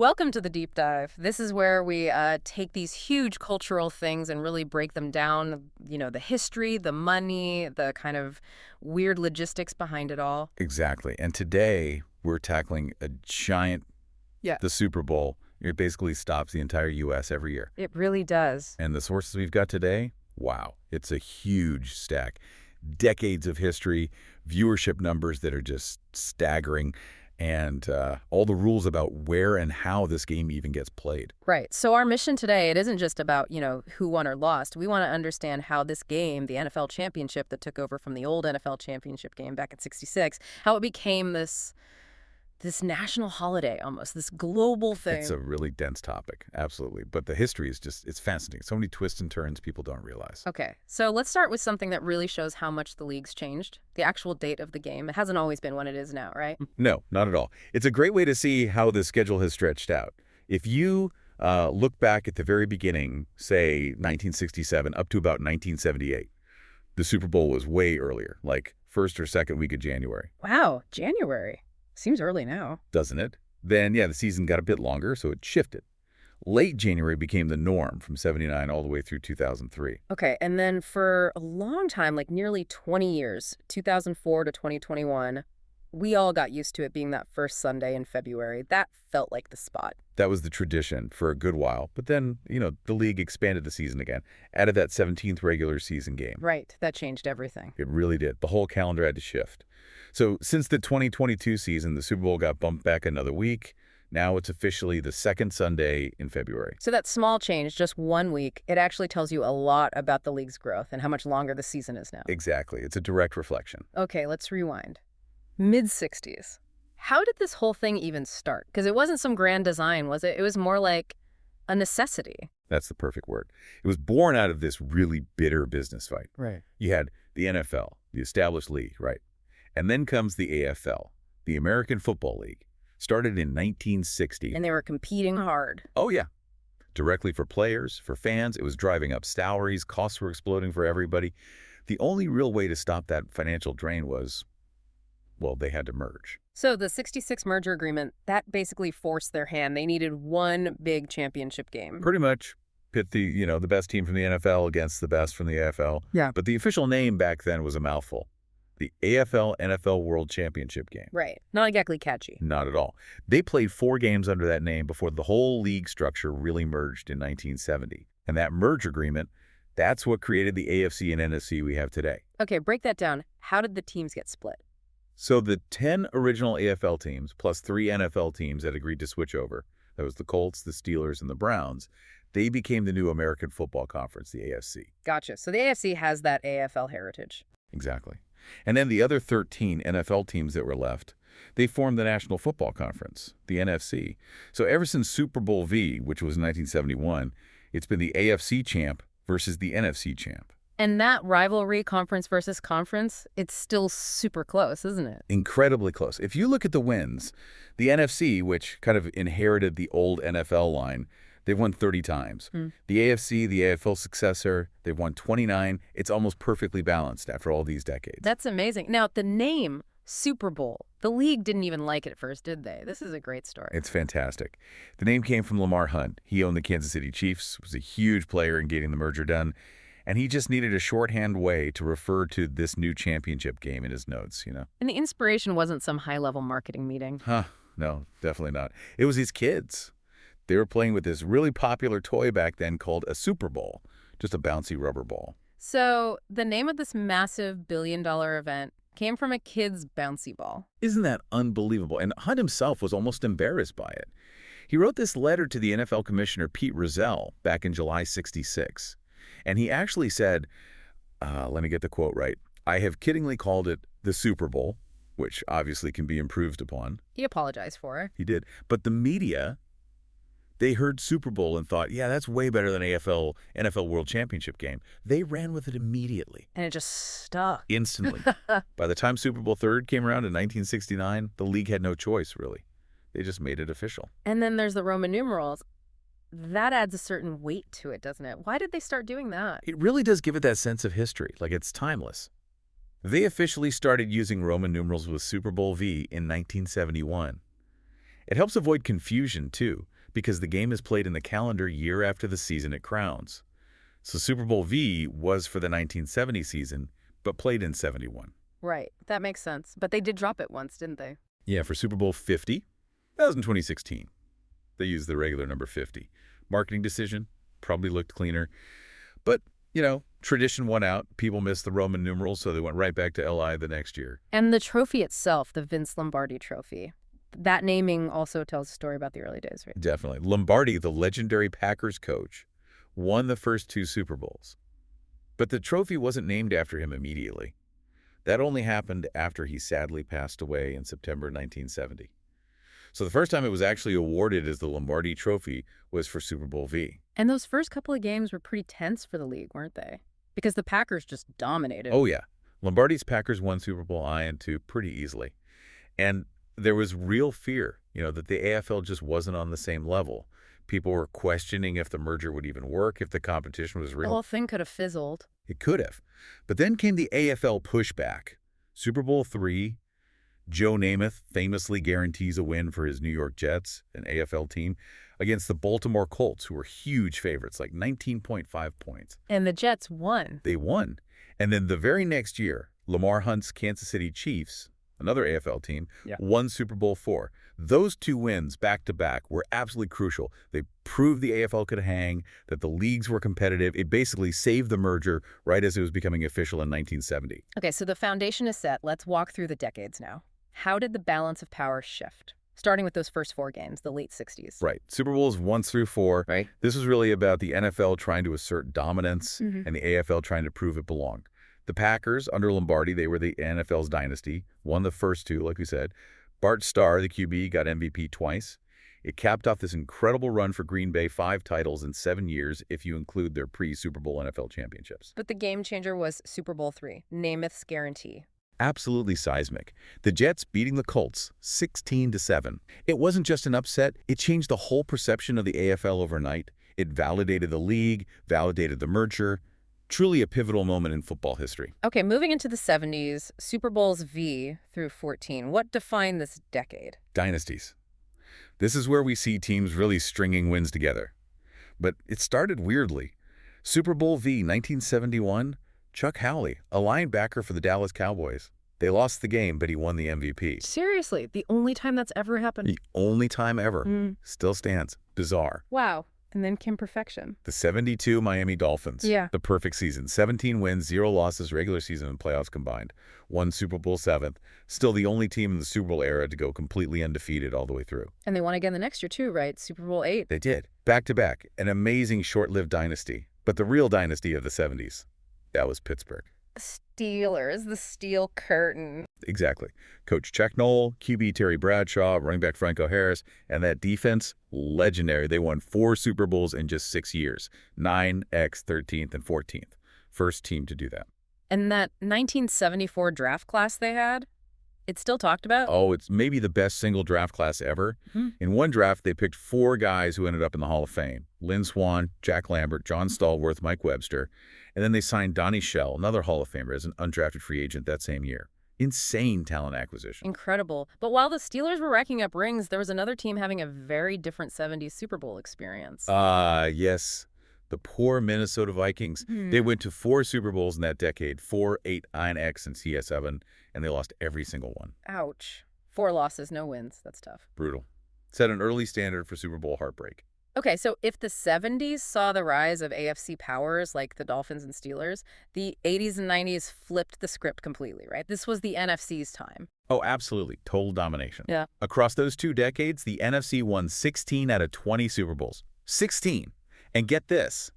Welcome to the deep dive. This is where we take these huge cultural things and really break them down. The history, the money, the kind of weird logistics behind it all. Exactly. And today we're tackling a giant, Yeah. the Super Bowl. It basically stops the entire U.S. every year. It really does. And the sources we've got today, wow, it's a huge stack. Decades of history, viewership numbers that are just staggering, and all the rules about where and how this game even gets played. Right. So our mission today, it isn't just about, who won or lost. We want to understand how this game, the NFL Championship that took over from the old NFL Championship game back in '66, how it became this national holiday almost, this global thing. It's a really dense topic, absolutely. But the history is just, it's fascinating. So many twists and turns people don't realize. Okay, so let's start with something that really shows how much the league's changed. The actual date of the game. It hasn't always been what it is now, right? No, not at all. It's a great way to see how the schedule has stretched out. If you look back at the very beginning, say 1967 up to about 1978, the Super Bowl was way earlier, like first or second week of January. Wow, January. Seems early now. Doesn't it? Then, yeah, the season got a bit longer, so it shifted. Late January became the norm from '79 all the way through 2003. Okay, and then for a long time, like nearly 20 years, 2004 to 2021, we all got used to it being that first Sunday in February. That felt like the spot. That was the tradition for a good while. But then, the league expanded the season again, added that 17th regular season game. Right, that changed everything. It really did. The whole calendar had to shift. So since the 2022 season, the Super Bowl got bumped back another week. Now it's officially the second Sunday in February. So that small change, just 1 week, it actually tells you a lot about the league's growth and how much longer the season is now. Exactly. It's a direct reflection. Okay, let's rewind. Mid-'60s. How did this whole thing even start? Because it wasn't some grand design, was it? It was more like a necessity. That's the perfect word. It was born out of this really bitter business fight. Right. You had the NFL, the established league, right? And then comes the AFL, the American Football League, started in 1960. And they were competing hard. Oh, yeah. Directly for players, for fans. It was driving up salaries. Costs were exploding for everybody. The only real way to stop that financial drain was, well, they had to merge. So the '66 merger agreement, that basically forced their hand. They needed one big championship game. Pretty much. Pit the best team from the NFL against the best from the AFL. Yeah. But the official name back then was a mouthful. The AFL-NFL World Championship Game. Right. Not exactly catchy. Not at all. They played 4 games under that name before the whole league structure really merged in 1970. And that merge agreement, that's what created the AFC and NFC we have today. Okay, break that down. How did the teams get split? So the 10 original AFL teams, plus 3 NFL teams that agreed to switch over, that was the Colts, the Steelers, and the Browns, they became the new American Football Conference, the AFC. Gotcha. So the AFC has that AFL heritage. Exactly. And then the other 13 NFL teams that were left, they formed the National Football Conference, the NFC. So ever since Super Bowl V, which was 1971, it's been the AFC champ versus the NFC champ. And that rivalry, conference versus conference, it's still super close, isn't it? Incredibly close. If you look at the wins, the NFC, which kind of inherited the old NFL line, they've won 30 times. The AFC, the AFL successor, they've won 29. It's almost perfectly balanced after all these decades. That's amazing. Now, the name, Super Bowl, the league didn't even like it at first, did they? This is a great story. It's fantastic. The name came from Lamar Hunt. He owned the Kansas City Chiefs, was a huge player in getting the merger done, and he just needed a shorthand way to refer to this new championship game in his notes, And the inspiration wasn't some high-level marketing meeting. No, definitely not. It was his kids. They were playing with this really popular toy back then called a Super Bowl, just a bouncy rubber ball. So the name of this massive billion-dollar event came from a kid's bouncy ball. Isn't that unbelievable? And Hunt himself was almost embarrassed by it. He wrote this letter to the NFL commissioner Pete Rozelle back in July '66. And he actually said, let me get the quote right, "I have kiddingly called it the Super Bowl," which obviously can be improved upon. He apologized for it. He did. But the media, they heard Super Bowl and thought, yeah, that's way better than AFL-NFL World Championship Game. They ran with it immediately. And it just stuck. Instantly. By the time Super Bowl III came around in 1969, the league had no choice, really. They just made it official. And then there's the Roman numerals. That adds a certain weight to it, doesn't it? Why did they start doing that? It really does give it that sense of history, like it's timeless. They officially started using Roman numerals with Super Bowl V in 1971. It helps avoid confusion, too. because the game is played in the calendar year after the season it crowns. So Super Bowl V was for the 1970 season, but played in 71. Right. That makes sense. But they did drop it once, didn't they? Yeah, for Super Bowl 50, that was in 2016. They used the regular number 50. Marketing decision, probably looked cleaner. But, tradition won out. People missed the Roman numerals, so they went right back to LI the next year. And the trophy itself, the Vince Lombardi trophy, that naming also tells a story about the early days, right? Definitely. Lombardi, the legendary Packers coach, won the first 2 Super Bowls. But the trophy wasn't named after him immediately. That only happened after he sadly passed away in September 1970. So the first time it was actually awarded as the Lombardi Trophy was for Super Bowl V. And those first couple of games were pretty tense for the league, weren't they? Because the Packers just dominated. Oh, yeah. Lombardi's Packers won Super Bowl I and II pretty easily. And there was real fear, that the AFL just wasn't on the same level. People were questioning if the merger would even work, if the competition was real. The whole thing could have fizzled. It could have. But then came the AFL pushback. Super Bowl III, Joe Namath famously guarantees a win for his New York Jets, an AFL team, against the Baltimore Colts, who were huge favorites, like 19.5 points. And the Jets won. They won. And then the very next year, Lamar Hunt's Kansas City Chiefs, another AFL team, won Super Bowl IV. Those 2 wins back-to-back were absolutely crucial. They proved the AFL could hang, that the leagues were competitive. It basically saved the merger right as it was becoming official in 1970. Okay, so the foundation is set. Let's walk through the decades now. How did the balance of power shift? Starting with those first 4 games, the late 60s. Right. Super Bowls 1 through 4. Right. This was really about the NFL trying to assert dominance and the AFL trying to prove it belonged. The Packers, under Lombardi, they were the NFL's dynasty, won the first 2, like we said. Bart Starr, the QB, got MVP twice. It capped off this incredible run for Green Bay, 5 titles in 7 years if you include their pre-Super Bowl NFL championships. But the game changer was Super Bowl III, Namath's guarantee. Absolutely seismic. The Jets beating the Colts 16-7. It wasn't just an upset. It changed the whole perception of the AFL overnight. It validated the league, validated the merger. Truly a pivotal moment in football history. Okay, moving into the 70s, Super Bowls V through 14. What defined this decade? Dynasties. This is where we see teams really stringing wins together. But it started weirdly. Super Bowl V 1971, Chuck Howley, a linebacker for the Dallas Cowboys. They lost the game, but he won the MVP. Seriously, the only time that's ever happened? The only time ever. Still stands. Bizarre. Wow. And then came perfection. The 72 Miami Dolphins. Yeah. The perfect season. 17 wins, 0 losses, regular season and playoffs combined. Won Super Bowl 7th. Still the only team in the Super Bowl era to go completely undefeated all the way through. And they won again the next year too, right? Super Bowl 8. They did. Back-to-back. An amazing short-lived dynasty. But the real dynasty of the 70s, that was Pittsburgh. Steelers, the Steel Curtain. Exactly. Coach Chuck Noll, QB Terry Bradshaw, running back Franco Harris, and that defense, legendary. They won 4 Super Bowls in just 6 years. 9X, 13th, and 14th. First team to do that. And that 1974 draft class they had, it's still talked about? Oh, it's maybe the best single draft class ever. In one draft, they picked 4 guys who ended up in the Hall of Fame. Lynn Swann, Jack Lambert, John Stallworth, Mike Webster. And then they signed Donnie Shell, another Hall of Famer, as an undrafted free agent that same year. Insane talent acquisition. Incredible. But while the Steelers were racking up rings, there was another team having a very different 70s Super Bowl experience. Yes. The poor Minnesota Vikings. They went to 4 Super Bowls in that decade, 4, 8, 9X, and CS7, and they lost every single one. Ouch. 4 losses, no wins. That's tough. Brutal. Set an early standard for Super Bowl heartbreak. Okay, so if the 70s saw the rise of AFC powers like the Dolphins and Steelers, the 80s and 90s flipped the script completely, right? This was the NFC's time. Oh, absolutely. Total domination. Yeah. Across those 2 decades, the NFC won 16 out of 20 Super Bowls. 16. And get this.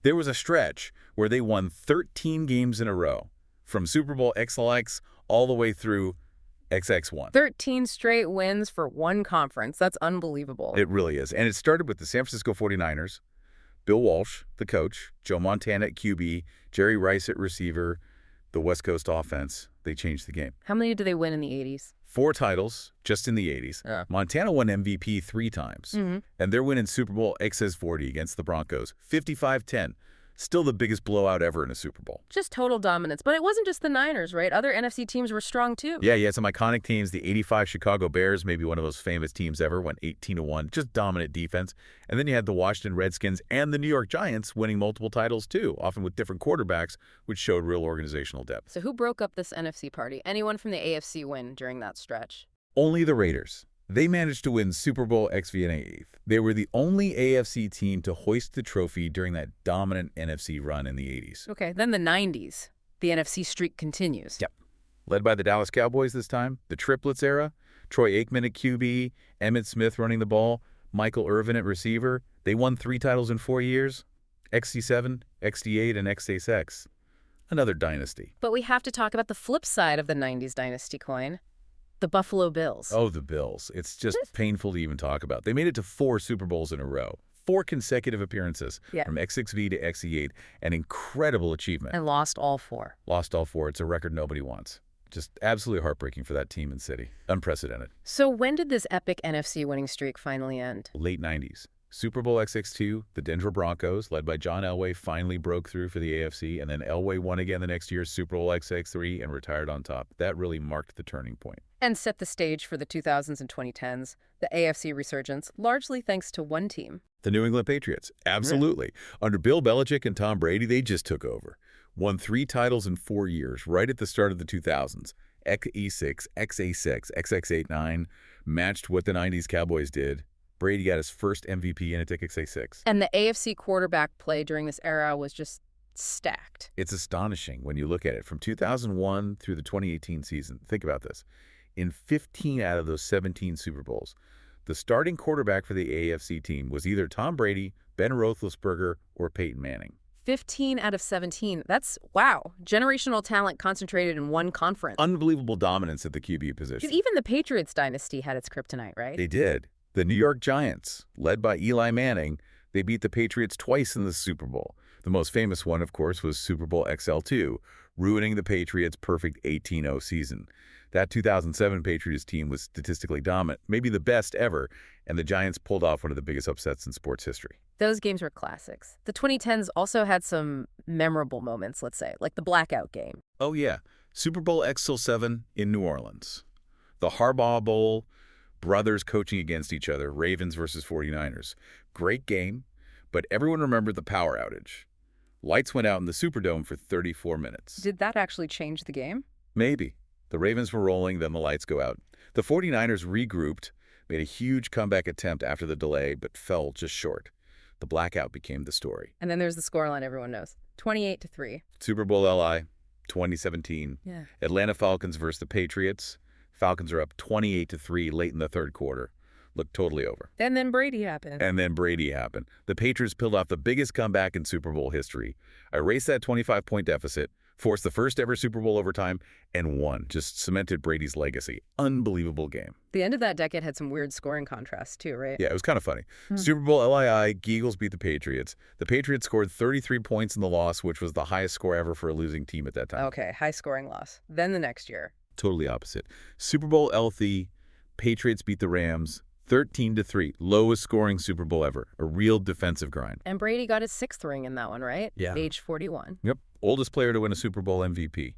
There was a stretch where they won 13 games in a row, from Super Bowl XLX all the way through XX1. 13 straight wins for one conference. That's unbelievable. It really is. And it started with the San Francisco 49ers, Bill Walsh, the coach, Joe Montana at QB, Jerry Rice at receiver, the West Coast offense. They changed the game. How many did they win in the 80s? 4 titles just in the 80s. Yeah. Montana won MVP 3 times. And their win in Super Bowl XS40 against the Broncos, 55-10. Still the biggest blowout ever in a Super Bowl. Just total dominance. But it wasn't just the Niners, right? Other NFC teams were strong too. Yeah, you had some iconic teams. The '85 Chicago Bears, maybe one of those famous teams ever, went 18-1, just dominant defense. And then you had the Washington Redskins and the New York Giants winning multiple titles too, often with different quarterbacks, which showed real organizational depth. So who broke up this NFC party? Anyone from the AFC win during that stretch? Only the Raiders. They managed to win Super Bowl XV8. They were the only AFC team to hoist the trophy during that dominant NFC run in the '80s. Okay, then the 90s. The NFC streak continues. Yep. Led by the Dallas Cowboys this time, the triplets era, Troy Aikman at QB, Emmitt Smith running the ball, Michael Irvin at receiver. They won 3 titles in 4 years, XC7, XD8, and XA6. Another dynasty. But we have to talk about the flip side of the 90s dynasty coin. The Buffalo Bills. Oh, the Bills. It's just painful to even talk about. They made it to 4 Super Bowls in a row. 4 consecutive appearances from X6V to XE8. An incredible achievement. And lost all 4. Lost all 4. It's a record nobody wants. Just absolutely heartbreaking for that team and city. Unprecedented. So when did this epic NFC winning streak finally end? Late 90s. Super Bowl XX2, the Denver Broncos, led by John Elway, finally broke through for the AFC, and then Elway won again the next year, Super Bowl XX3, and retired on top. That really marked the turning point. And set the stage for the 2000s and 2010s, the AFC resurgence, largely thanks to one team. The New England Patriots. Absolutely. Under Bill Belichick and Tom Brady, they just took over. Won 3 titles in 4 years, right at the start of the 2000s. XE6, XA6, XX89, matched what the 90s Cowboys did. Brady got his first MVP and it took XA6. And the AFC quarterback play during this era was just stacked. It's astonishing when you look at it. From 2001 through the 2018 season, think about this. In 15 out of those 17 Super Bowls, the starting quarterback for the AFC team was either Tom Brady, Ben Roethlisberger, or Peyton Manning. 15 out of 17. That's, wow, generational talent concentrated in one conference. Unbelievable dominance at the QB position. Even the Patriots dynasty had its kryptonite, right? They did. The New York Giants, led by Eli Manning, they beat the Patriots twice in the Super Bowl. The most famous one, of course, was Super Bowl XL2, ruining the Patriots' perfect 18-0 season. That 2007 Patriots team was statistically dominant, maybe the best ever, and the Giants pulled off one of the biggest upsets in sports history. Those games were classics. The 2010s also had some memorable moments, let's say, like the blackout game. Oh, yeah. Super Bowl XL7 in New Orleans. The Harbaugh Bowl, brothers coaching against each other, Ravens versus 49ers. Great game, but everyone remembered the power outage. Lights went out in the Superdome for 34 minutes. Did that actually change the game? Maybe. The Ravens were rolling, then the lights go out. The 49ers regrouped, made a huge comeback attempt after the delay, but fell just short. The blackout became the story. And then there's the scoreline everyone knows. 28-3. Super Bowl LI, 2017. Yeah. Atlanta Falcons versus the Patriots. Falcons are up 28-3 late in the third quarter. Looked totally over. And then Brady happened. The Patriots pulled off the biggest comeback in Super Bowl history. Erased that 25-point deficit, forced the first ever Super Bowl overtime, and won. Just cemented Brady's legacy. Unbelievable game. The end of that decade had some weird scoring contrasts too, right? Yeah, it was kind of funny. Super Bowl LII, Eagles beat the Patriots. The Patriots scored 33 points in the loss, which was the highest score ever for a losing team at that time. Okay, high scoring loss. Then the next year. Totally opposite. Super Bowl LT, Patriots beat the Rams 13-3, lowest scoring Super Bowl ever. A real defensive grind. And Brady got his 6th ring in that one, right? Yeah. At age 41. Yep. Oldest player to win a Super Bowl MVP.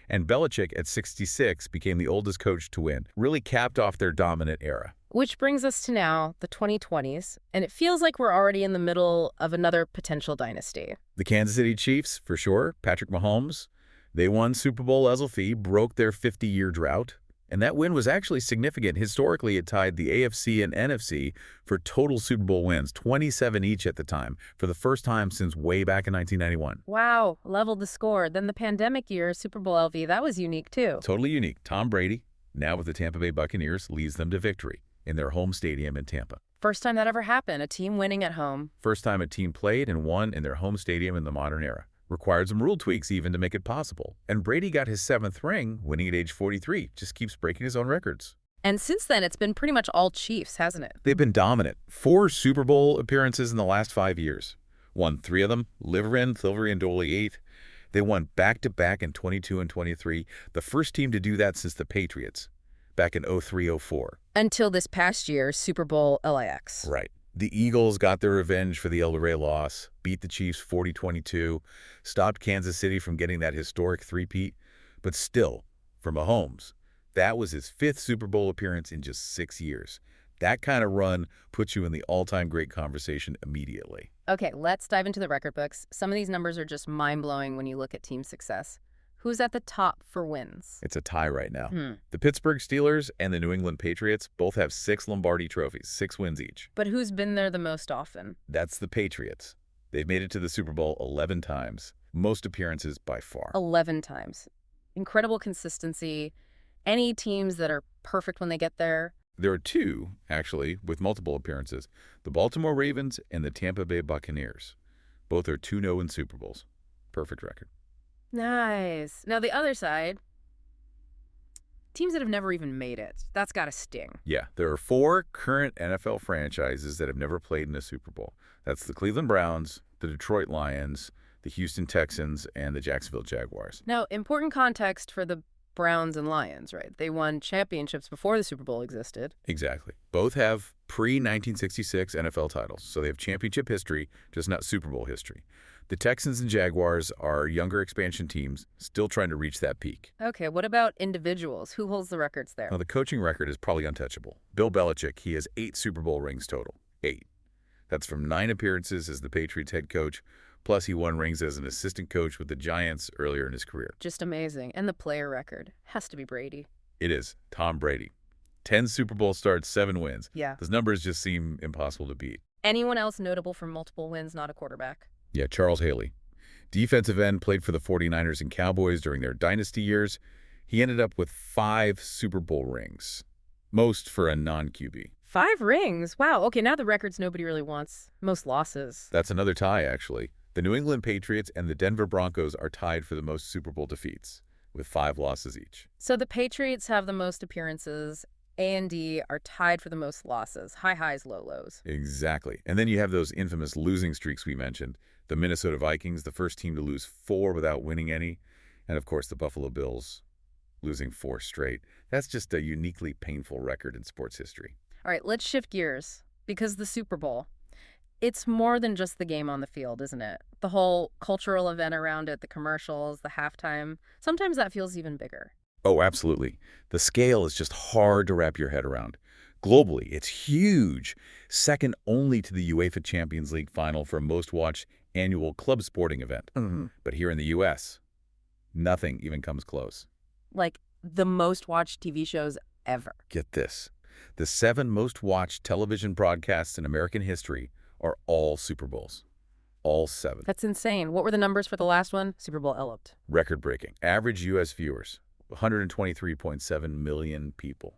And Belichick at 66 became the oldest coach to win. Really capped off their dominant era. Which brings us to now, the 2020s, and it feels like we're already in the middle of another potential dynasty. The Kansas City Chiefs, for sure. Patrick Mahomes. They won Super Bowl LFE, broke their 50-year drought. And that win was actually significant. Historically, it tied the AFC and NFC for total Super Bowl wins, 27 each at the time, for the first time since way back in 1991. Wow, leveled the score. Then the pandemic year, Super Bowl LV, that was unique too. Totally unique. Tom Brady, now with the Tampa Bay Buccaneers, leads them to victory in their home stadium in Tampa. First time that ever happened, a team winning at home. First time a team played and won in their home stadium in the modern era. Required some rule tweaks even to make it possible. And Brady got his 7th ring, winning at age 43. Just keeps breaking his own records. And since then, it's been pretty much all Chiefs, hasn't it? They've been dominant. 4 Super Bowl appearances in the last 5 years. Won 3 of them, Liverin, Thilvery, and Doley 8. They won back-to-back in 22 and 23. The first team to do that since the Patriots, back in 03-04. Until this past year, Super Bowl LIX. Right. The Eagles got their revenge for the El Rey loss, beat the Chiefs 40-22, stopped Kansas City from getting that historic three-peat, but still, for Mahomes, that was his 5th Super Bowl appearance in just 6 years. That kind of run puts you in the all-time great conversation immediately. Okay, let's dive into the record books. Some of these numbers are just mind-blowing when you look at team success. Who's at the top for wins? It's a tie right now. Hmm. The Pittsburgh Steelers and the New England Patriots both have 6 Lombardi trophies, 6 wins each. But who's been there the most often? That's the Patriots. They've made it to the Super Bowl 11 times, most appearances by far. 11 times. Incredible consistency. Any teams that are perfect when they get there? There are 2, actually, with multiple appearances, the Baltimore Ravens and the Tampa Bay Buccaneers. Both are 2-0 in Super Bowls. Perfect record. Nice. Now the other side, teams that have never even made it. That's got to sting. Yeah, there are 4 current NFL franchises that have never played in a Super Bowl. That's the Cleveland Browns, the Detroit Lions, the Houston Texans, and the Jacksonville Jaguars. Now, important context for the Browns and Lions, right? They won championships before the Super Bowl existed. Exactly. Both have pre-1966 NFL titles, so they have championship history, just not Super Bowl history. The Texans and Jaguars are younger expansion teams still trying to reach that peak. Okay, what about individuals? Who holds the records there? Now, the coaching record is probably untouchable. Bill Belichick, he has 8 Super Bowl rings total. 8. That's from 9 appearances as the Patriots head coach, plus he won rings as an assistant coach with the Giants earlier in his career. Just amazing. And the player record has to be Brady. It is. Tom Brady. 10 Super Bowl starts, 7 wins. Yeah. Those numbers just seem impossible to beat. Anyone else notable for multiple wins, not a quarterback? Yeah, Charles Haley. Defensive end, played for the 49ers and Cowboys during their dynasty years. He ended up with 5 Super Bowl rings, most for a non-QB. 5 rings? Wow. Okay, now the records nobody really wants. Most losses. That's another tie, actually. The New England Patriots and the Denver Broncos are tied for the most Super Bowl defeats, with 5 losses each. So the Patriots have the most appearances. A&D are tied for the most losses. High highs, low lows. Exactly. And then you have those infamous losing streaks we mentioned. The Minnesota Vikings, the first team to lose 4 without winning any. And, of course, the Buffalo Bills losing 4 straight. That's just a uniquely painful record in sports history. All right, let's shift gears. Because the Super Bowl, it's more than just the game on the field, isn't it? The whole cultural event around it, the commercials, the halftime. Sometimes that feels even bigger. Oh, absolutely. The scale is just hard to wrap your head around. Globally, it's huge, second only to the UEFA Champions League final for most watched annual club sporting event. But here in the U.S., nothing even comes close. Like the most watched TV shows ever. Get this. The 7 most watched television broadcasts in American history are all Super Bowls. All 7. That's insane. What were the numbers for the last one? Super Bowl eloped. Record-breaking. Average U.S. viewers, 123.7 million people.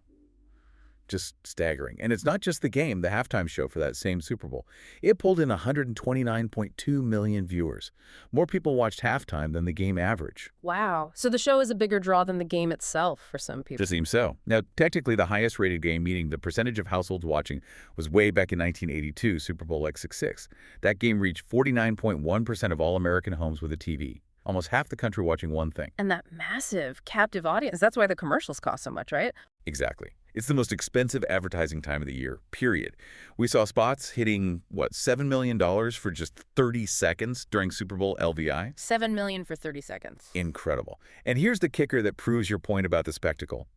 Just staggering. And it's not just the game, the halftime show for that same Super Bowl. It pulled in 129.2 million viewers. More people watched halftime than the game average. Wow. So the show is a bigger draw than the game itself for some people. It seems so. Now, technically, the highest rated game, meaning the percentage of households watching, was way back in 1982, Super Bowl XXVI. That game reached 49.1% of all American homes with a TV. Almost half the country watching one thing. And that massive captive audience, that's why the commercials cost so much, right? Exactly. It's the most expensive advertising time of the year, period. We saw spots hitting, $7 million for just 30 seconds during Super Bowl LVI? $7 million for 30 seconds. Incredible. And here's the kicker that proves your point about the spectacle.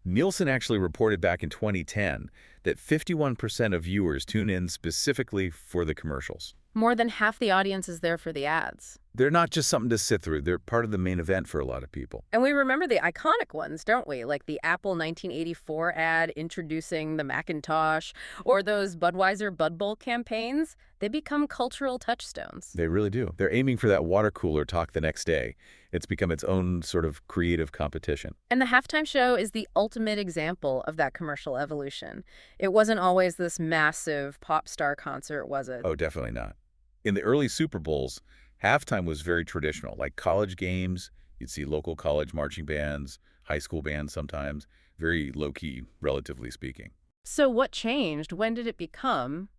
Nielsen actually reported back in 2010 that 51% of viewers tune in specifically for the commercials. More than half the audience is there for the ads. They're not just something to sit through. They're part of the main event for a lot of people. And we remember the iconic ones, don't we? Like the Apple 1984 ad introducing the Macintosh, or those Budweiser Bud Bowl campaigns. They become cultural touchstones. They really do. They're aiming for that water cooler talk the next day. It's become its own sort of creative competition. And the halftime show is the ultimate example of that commercial evolution. It wasn't always this massive pop star concert, was it? Oh, definitely not. In the early Super Bowls, halftime was very traditional, like college games. You'd see local college marching bands, high school bands sometimes, very low-key, relatively speaking. So what changed? When did it become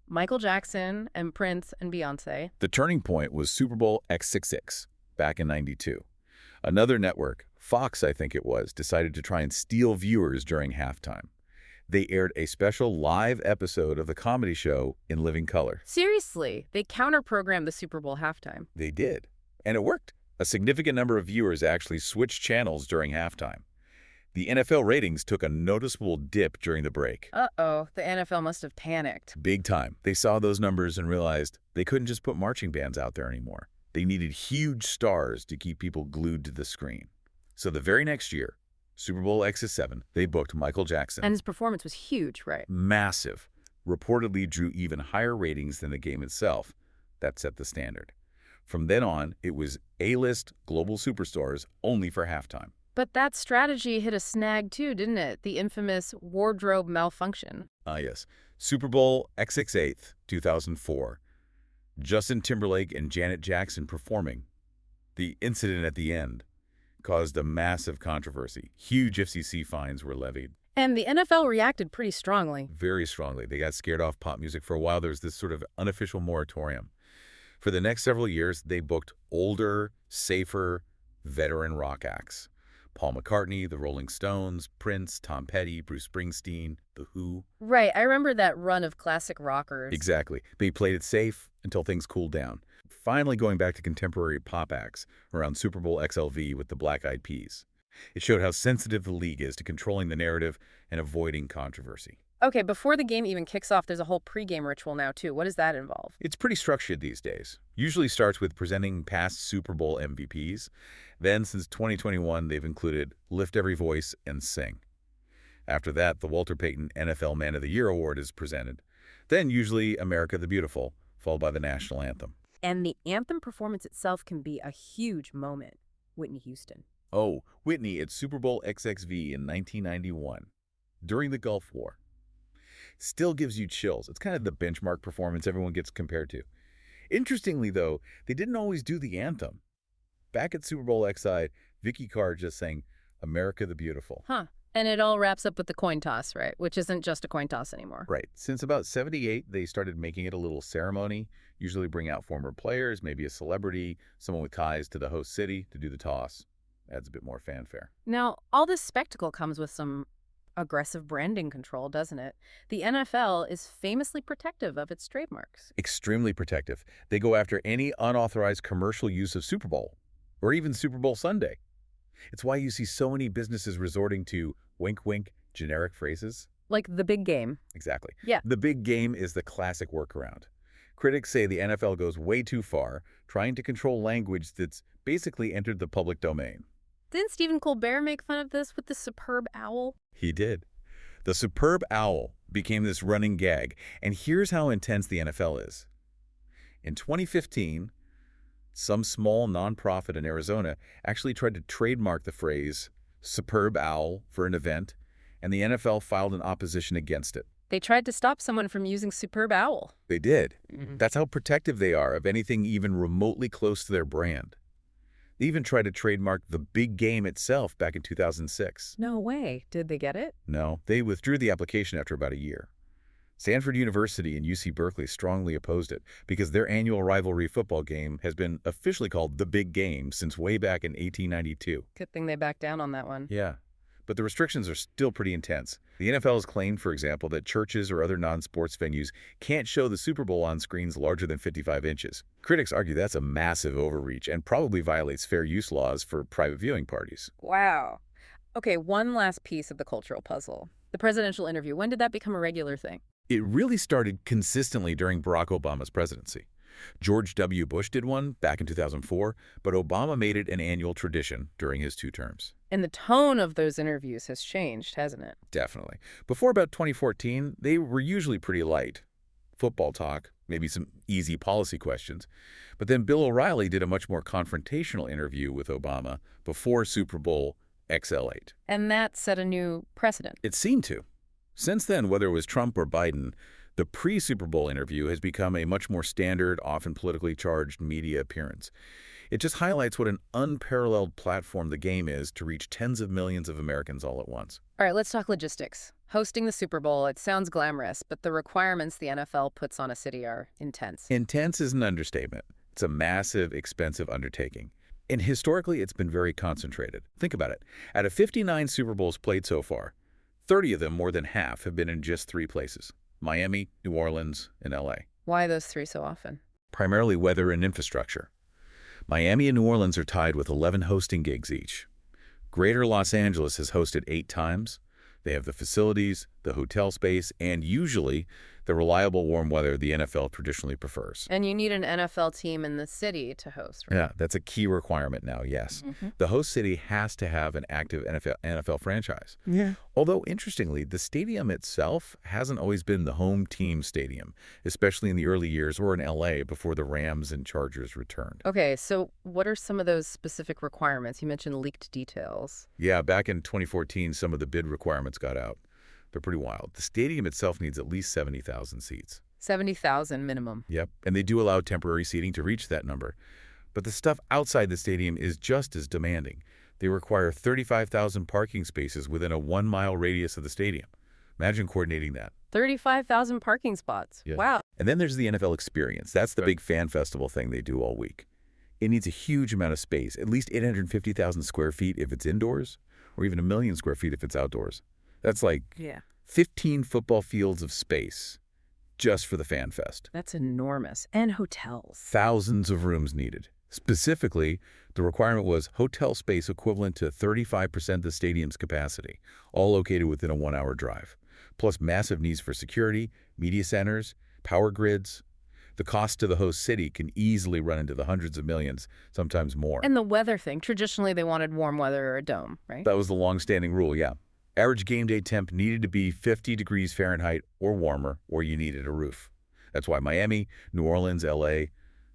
Michael Jackson and Prince and Beyonce? The turning point was Super Bowl XXVI, back in '92. Another network, Fox I think it was, decided to try and steal viewers during halftime. They aired a special live episode of the comedy show in living color. Seriously, they counter-programmed the Super Bowl halftime. They did. And it worked. A significant number of viewers actually switched channels during halftime. The NFL ratings took a noticeable dip during the break. Uh-oh, the NFL must have panicked. Big time. They saw those numbers and realized they couldn't just put marching bands out there anymore. They needed huge stars to keep people glued to the screen. So the very next year, Super Bowl XS7, they booked Michael Jackson. And his performance was huge, right? Massive. Reportedly drew even higher ratings than the game itself. That set the standard. From then on, it was A-list global superstars only for halftime. But that strategy hit a snag too, didn't it? The infamous wardrobe malfunction. Yes. Super Bowl XX8, 2004. Justin Timberlake and Janet Jackson performing. The incident at the end caused a massive controversy. Huge FCC fines were levied. And the NFL reacted pretty strongly. Very strongly. They got scared off pop music for a while. There was this sort of unofficial moratorium. For the next several years, they booked older, safer, veteran rock acts. Paul McCartney, the Rolling Stones, Prince, Tom Petty, Bruce Springsteen, The Who. Right, I remember that run of classic rockers. Exactly. They played it safe until things cooled down. Finally going back to contemporary pop acts around Super Bowl XLV with the Black Eyed Peas. It showed how sensitive the league is to controlling the narrative and avoiding controversy. Okay, before the game even kicks off, there's a whole pregame ritual now, too. What does that involve? It's pretty structured these days. Usually starts with presenting past Super Bowl MVPs. Then, since 2021, they've included Lift Every Voice and Sing. After that, the Walter Payton NFL Man of the Year Award is presented. Then, usually, America the Beautiful, followed by the national anthem. And the anthem performance itself can be a huge moment. Whitney Houston. Oh, Whitney at Super Bowl XXV in 1991, during the Gulf War. Still gives you chills. It's kind of the benchmark performance everyone gets compared to. Interestingly, though, they didn't always do the anthem. Back at Super Bowl XI, Vicky Carr just sang America the Beautiful. Huh. And it all wraps up with the coin toss, right? Which isn't just a coin toss anymore. Right. Since about 78, they started making it a little ceremony, usually bring out former players, maybe a celebrity, someone with ties to the host city to do the toss. Adds a bit more fanfare. Now, all this spectacle comes with some aggressive branding control, doesn't it? The NFL is famously protective of its trademarks. Extremely protective. They go after any unauthorized commercial use of Super Bowl, or even Super Bowl Sunday. It's why you see so many businesses resorting to wink-wink generic phrases. Like the big game. Exactly. Yeah. The big game is the classic workaround. Critics say the NFL goes way too far, trying to control language that's basically entered the public domain. Didn't Stephen Colbert make fun of this with the superb owl? He did. The superb owl became this running gag, and here's how intense the NFL is. In 2015, some small nonprofit in Arizona actually tried to trademark the phrase superb owl for an event, and the NFL filed an opposition against it. They tried to stop someone from using superb owl. They did. That's how protective they are of anything even remotely close to their brand. They even tried to trademark the big game itself back in 2006. No way. Did they get it? No, they withdrew the application after about a year. Stanford University and UC Berkeley strongly opposed it because their annual rivalry football game has been officially called the Big Game since way back in 1892. Good thing they backed down on that one. Yeah, but the restrictions are still pretty intense. The NFL has claimed, for example, that churches or other non-sports venues can't show the Super Bowl on screens larger than 55 inches. Critics argue that's a massive overreach and probably violates fair use laws for private viewing parties. Wow. Okay, one last piece of the cultural puzzle. The presidential interview. When did that become a regular thing? It really started consistently during Barack Obama's presidency. George W. Bush did one back in 2004, but Obama made it an annual tradition during his 2 terms. And the tone of those interviews has changed, hasn't it? Definitely. Before about 2014, they were usually pretty light. Football talk, maybe some easy policy questions. But then Bill O'Reilly did a much more confrontational interview with Obama before Super Bowl XL8. And that set a new precedent. It seemed to. Since then, whether it was Trump or Biden, the pre-Super Bowl interview has become a much more standard, often politically charged media appearance. It just highlights what an unparalleled platform the game is to reach tens of millions of Americans all at once. All right, let's talk logistics. Hosting the Super Bowl, it sounds glamorous, but the requirements the NFL puts on a city are intense. Intense is an understatement. It's a massive, expensive undertaking. And historically, it's been very concentrated. Think about it. Out of 59 Super Bowls played so far, 30 of them, more than half, have been in just 3 places: Miami, New Orleans, and LA. Why those three so often? Primarily weather and infrastructure. Miami and New Orleans are tied with 11 hosting gigs each. Greater Los Angeles has hosted 8 times. They have the facilities, the hotel space, and usually the reliable warm weather the NFL traditionally prefers. And you need an NFL team in the city to host, right? Yeah, that's a key requirement now, yes. The host city has to have an active NFL franchise. Yeah. Although, interestingly, the stadium itself hasn't always been the home team stadium, especially in the early years or in LA before the Rams and Chargers returned. Okay, so what are some of those specific requirements? You mentioned leaked details. Yeah, back in 2014, some of the bid requirements got out. They're pretty wild. The stadium itself needs at least 70,000 seats. 70,000 minimum. Yep, and they do allow temporary seating to reach that number. But the stuff outside the stadium is just as demanding. They require 35,000 parking spaces within a 1-mile radius of the stadium. Imagine coordinating that. 35,000 parking spots. Yeah. Wow. And then there's the NFL Experience. That's the big fan festival thing they do all week. It needs a huge amount of space, at least 850,000 square feet if it's indoors, or even 1 million square feet if it's outdoors. That's like 15 football fields of space just for the fan fest. That's enormous. And hotels. Thousands of rooms needed. Specifically, the requirement was hotel space equivalent to 35% of the stadium's capacity, all located within a 1-hour drive, plus massive needs for security, media centers, power grids. The cost to the host city can easily run into the hundreds of millions, sometimes more. And the weather thing. Traditionally, they wanted warm weather or a dome, right? That was the long-standing rule, yeah. Average game day temp needed to be 50 degrees Fahrenheit or warmer, or you needed a roof. That's why Miami, New Orleans, LA,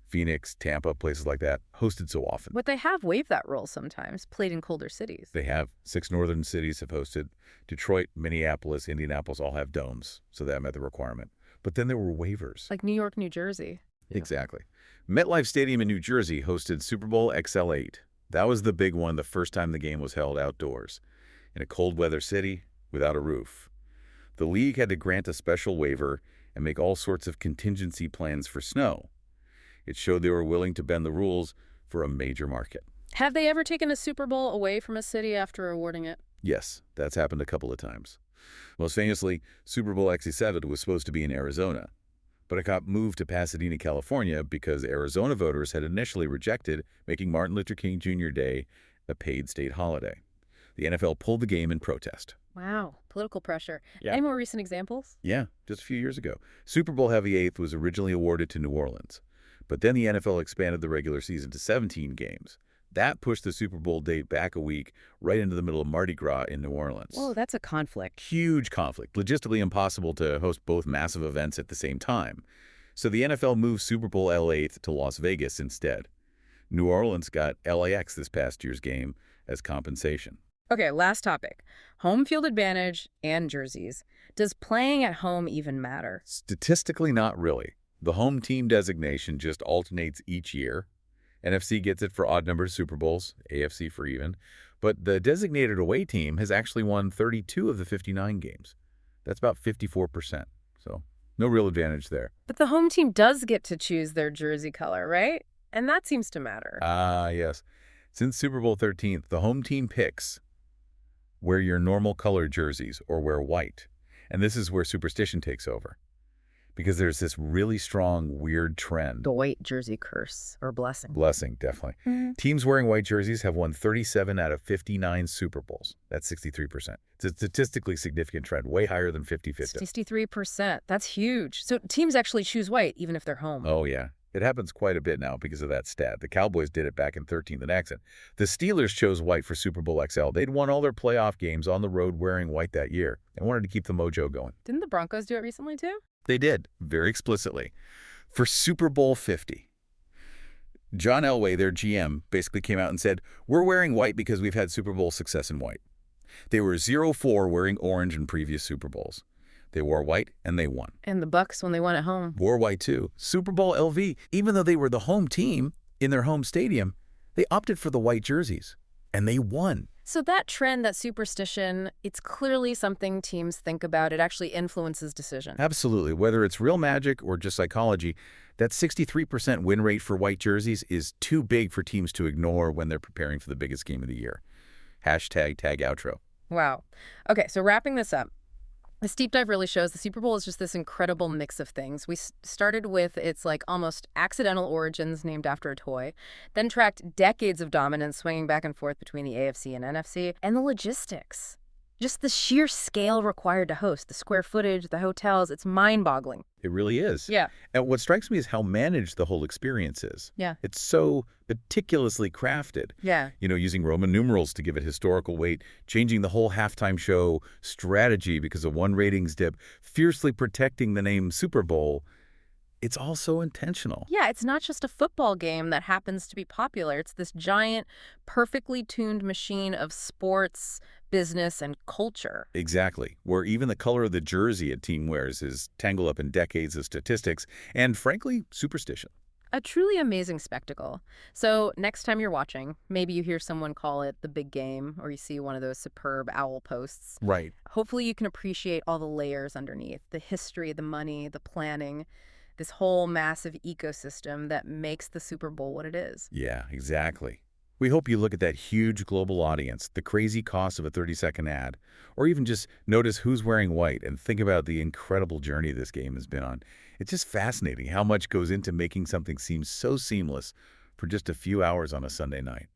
Phoenix, Tampa, places like that, hosted so often. But they have waived that rule sometimes, played in colder cities. They have. 6 northern cities have hosted. Detroit, Minneapolis, Indianapolis all have domes, so that met the requirement. But then there were waivers. Like New York, New Jersey. Exactly. MetLife Stadium in New Jersey hosted Super Bowl XL8. That was the big one the first time the game was held outdoors, in a cold weather city without a roof. The league had to grant a special waiver and make all sorts of contingency plans for snow. It showed they were willing to bend the rules for a major market. Have they ever taken a Super Bowl away from a city after awarding it? Yes, that's happened a couple of times. Most famously, Super Bowl XC7 was supposed to be in Arizona, but it got moved to Pasadena, California because Arizona voters had initially rejected making Martin Luther King Jr. Day a paid state holiday. The NFL pulled the game in protest. Wow, political pressure. Yeah. Any more recent examples? Yeah, just a few years ago. Super Bowl Heavy Eighth was originally awarded to New Orleans, but then the NFL expanded the regular season to 17 games. That pushed the Super Bowl date back a week, right into the middle of Mardi Gras in New Orleans. Whoa, that's a conflict. Huge conflict. Logistically impossible to host both massive events at the same time. So the NFL moved Super Bowl L8 to Las Vegas instead. New Orleans got LAX this past year's game as compensation. Okay, last topic. Home field advantage and jerseys. Does playing at home even matter? Statistically, not really. The home team designation just alternates each year. NFC gets it for odd numbered Super Bowls, AFC for even. But the designated away team has actually won 32 of the 59 games. That's about 54%. So no real advantage there. But the home team does get to choose their jersey color, right? And that seems to matter. Yes. Since Super Bowl 13th, the home team picks wear your normal color jerseys or wear white. And this is where superstition takes over, because there's this really strong, weird trend. The white jersey curse or blessing. Blessing, definitely. Teams wearing white jerseys have won 37 out of 59 Super Bowls. That's 63%. It's a statistically significant trend, way higher than 50-50. 63%. That's huge. So teams actually choose white even if they're home. Oh, yeah. It happens quite a bit now because of that stat. The Cowboys did it back in 13th and accent. The Steelers chose white for Super Bowl XL. They'd won all their playoff games on the road wearing white that year. They wanted to keep the mojo going. Didn't the Broncos do it recently too? They did, very explicitly. For Super Bowl 50, John Elway, their GM, basically came out and said, "We're wearing white because we've had Super Bowl success in white." They were 0-4 wearing orange in previous Super Bowls. They wore white, and they won. And the Bucks, when they won at home, wore white, too. Super Bowl LV, even though they were the home team in their home stadium, they opted for the white jerseys, and they won. So that trend, that superstition, it's clearly something teams think about. It actually influences decision. Absolutely. Whether it's real magic or just psychology, that 63% win rate for white jerseys is too big for teams to ignore when they're preparing for the biggest game of the year. #tag outro. Wow. Okay, so wrapping this up. This deep dive really shows the Super Bowl is just this incredible mix of things. We started with its like almost accidental origins named after a toy, then tracked decades of dominance swinging back and forth between the AFC and NFC, and the logistics. Just the sheer scale required to host, the square footage, the hotels, it's mind-boggling. It really is. Yeah. And what strikes me is how managed the whole experience is. Yeah. It's so meticulously crafted. Yeah. Using Roman numerals to give it historical weight, changing the whole halftime show strategy because of one ratings dip, fiercely protecting the name Super Bowl. It's all so intentional. Yeah, it's not just a football game that happens to be popular. It's this giant, perfectly tuned machine of sports, business, and culture. Exactly. Where even the color of the jersey a team wears is tangled up in decades of statistics and, frankly, superstition. A truly amazing spectacle. So, next time you're watching, maybe you hear someone call it the big game, or you see one of those superb owl posts. Right. Hopefully, you can appreciate all the layers underneath the history, the money, the planning, this whole massive ecosystem that makes the Super Bowl what it is. Yeah, exactly. We hope you look at that huge global audience, the crazy cost of a 30-second ad, or even just notice who's wearing white and think about the incredible journey this game has been on. It's just fascinating how much goes into making something seem so seamless for just a few hours on a Sunday night.